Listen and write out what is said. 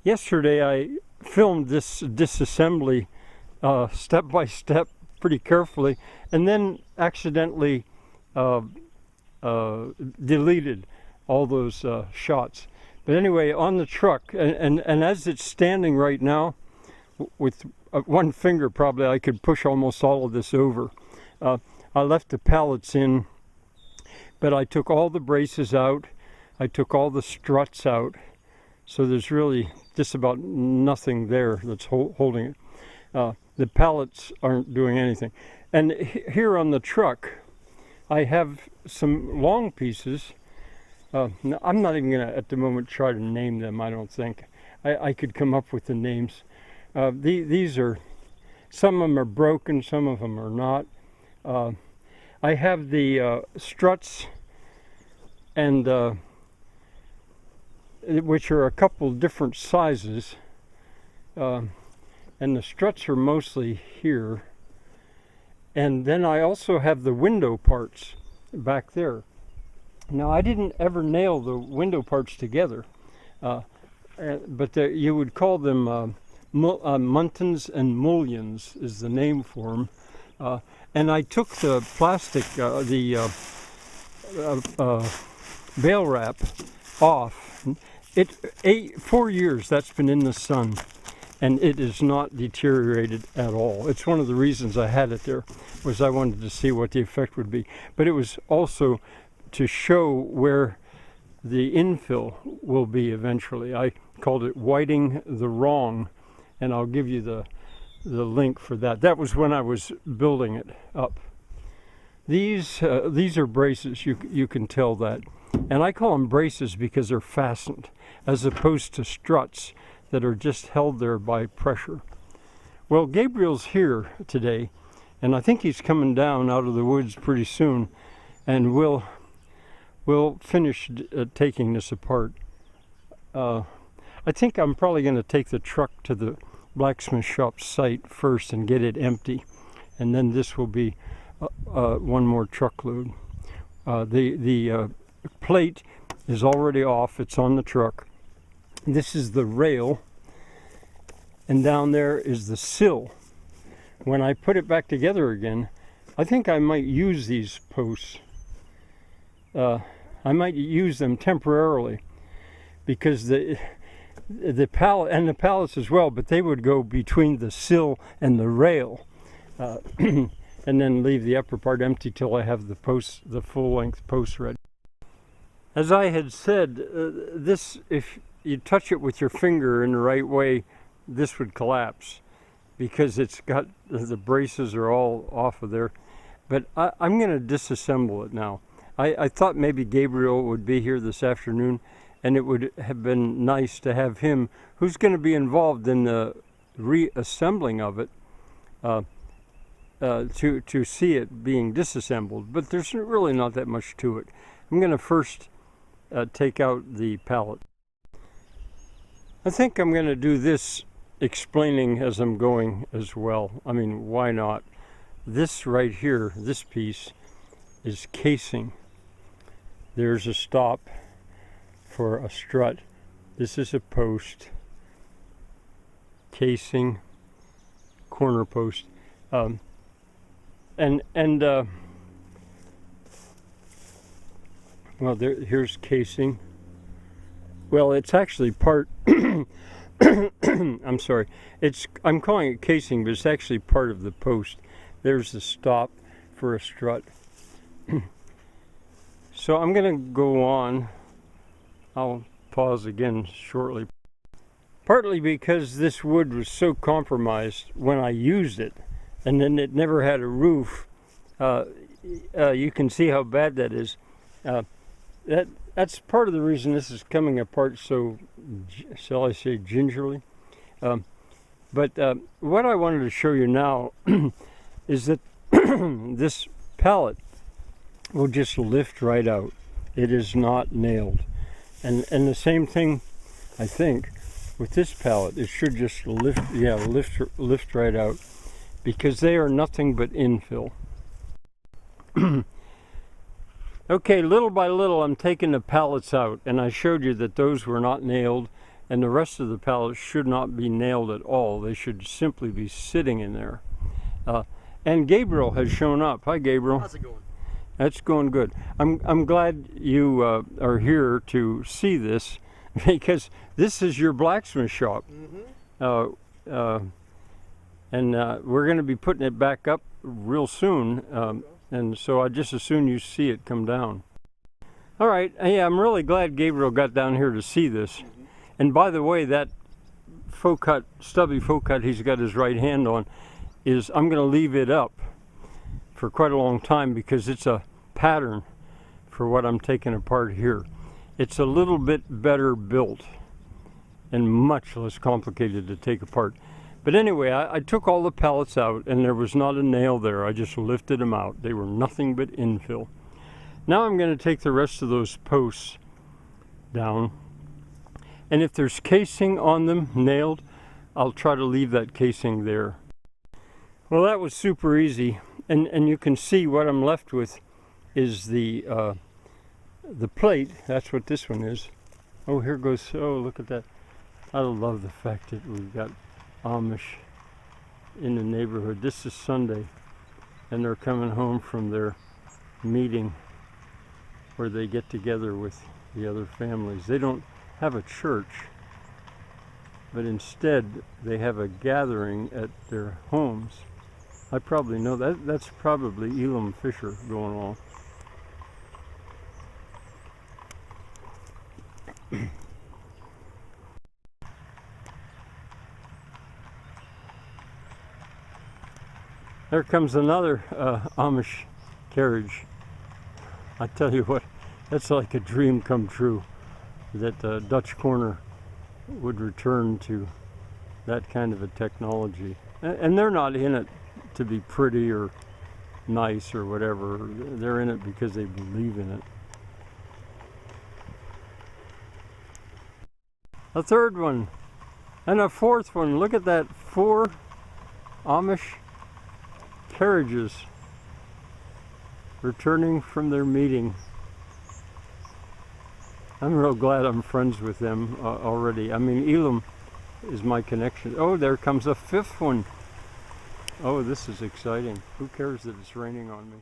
Yesterday I filmed this disassembly step by step pretty carefully, and then accidentally deleted all those shots. But anyway, on the truck, and as it's standing right now, with one finger probably I could push almost all of this over. I left the pallets in, but I took all the braces out, I took all the struts out, so there's really just about nothing there that's holding it. The pallets aren't doing anything. And here on the truck, I have some long pieces. I'm not even going to, at the moment, try to name them, I don't think. I could come up with the names. These are, some of them are broken, some of them are not. I have the struts, and which are a couple different sizes. And the struts are mostly here. And then I also have the window parts back there. Now, I didn't ever nail the window parts together, but you would call them muntins and mullions is the name for them. And I took the plastic, the bale wrap off. 4 years that's been in the sun, and it is not deteriorated at all. It's one of the reasons I had it there, was I wanted to see what the effect would be. But it was also to show where the infill will be eventually. I called it whiting the wrong, and I'll give you the link for that. That was when I was building it up. These are braces, you can tell that. And I call them braces because they're fastened, as opposed to struts that are just held there by pressure. Well, Gabriel's here today, and I think he's coming down out of the woods pretty soon, and we'll finish taking this apart. I think I'm probably going to take the truck to the blacksmith shop site first and get it empty, and then this will be one more truckload. The plate is already off, it's on the truck. This is the rail, and down there is the sill. When I put it back together again, I think I might use these posts. I might use them temporarily, because the pallet, and the pallets as well, but they would go between the sill and the rail, and then leave the upper part empty till I have the posts, the full-length posts ready. As I had said, this, if you touch it with your finger in the right way, this would collapse, because it's got, the braces are all off of there. But I'm going to disassemble it now. I thought maybe Gabriel would be here this afternoon, and it would have been nice to have him, who's going to be involved in the reassembling of it, to see it being disassembled. But there's really not that much to it. I'm going to first take out the pallet. I think I'm going to do this explaining as I'm going as well. I mean, why not? This right here, this piece, is casing. There's a stop for a strut. This is a post, casing, corner post, well, here's casing. Well, it's actually part. I'm sorry. I'm calling it casing, but it's actually part of the post. There's the stop for a strut. So I'm going to go on. I'll pause again shortly. Partly because this wood was so compromised when I used it, and then it never had a roof. You can see how bad that is. That's part of the reason this is coming apart so, shall I say, gingerly. But what I wanted to show you now is that this pallet will just lift right out. It is not nailed. And the same thing, I think, with this pallet. It should just lift, yeah, lift right out, because they are nothing but infill. Okay, little by little I'm taking the pallets out, and I showed you that those were not nailed, and the rest of the pallets should not be nailed at all. They should simply be sitting in there. And Gabriel has shown up. Hi, Gabriel. How's it going? That's going good. I'm glad you are here to see this, because this is your blacksmith shop. Mm-hmm. And we're going to be putting it back up real soon, and so I just as soon you see it come down. All right, yeah, I'm really glad Gabriel got down here to see this. Mm-hmm. And by the way, that faux cut, stubby faux cut he's got his right hand on, is I'm going to leave it up for quite a long time because it's a pattern for what I'm taking apart here. It's a little bit better built and much less complicated to take apart. But anyway, I took all the pallets out and there was not a nail there. I just lifted them out. They were nothing but infill. Now I'm going to take the rest of those posts down. And if there's casing on them nailed, I'll try to leave that casing there. Well, that was super easy. And you can see what I'm left with is the plate. That's what this one is. Oh, here goes, oh, look at that. I love the fact that we've got Amish in the neighborhood. This is Sunday, and they're coming home from their meeting where they get together with the other families. They don't have a church, but instead they have a gathering at their homes. I probably know that. That's probably Elam Fisher going on. There comes another Amish carriage. I tell you what, that's like a dream come true, that Dutch Corner would return to that kind of a technology. And they're not in it to be pretty or nice or whatever. They're in it because they believe in it. A third one and a fourth one. Look at that, 4 Amish carriages returning from their meeting. I'm real glad I'm friends with them already. I mean, Elam is my connection. Oh, there comes a 5th one. Oh, this is exciting. Who cares that it's raining on me?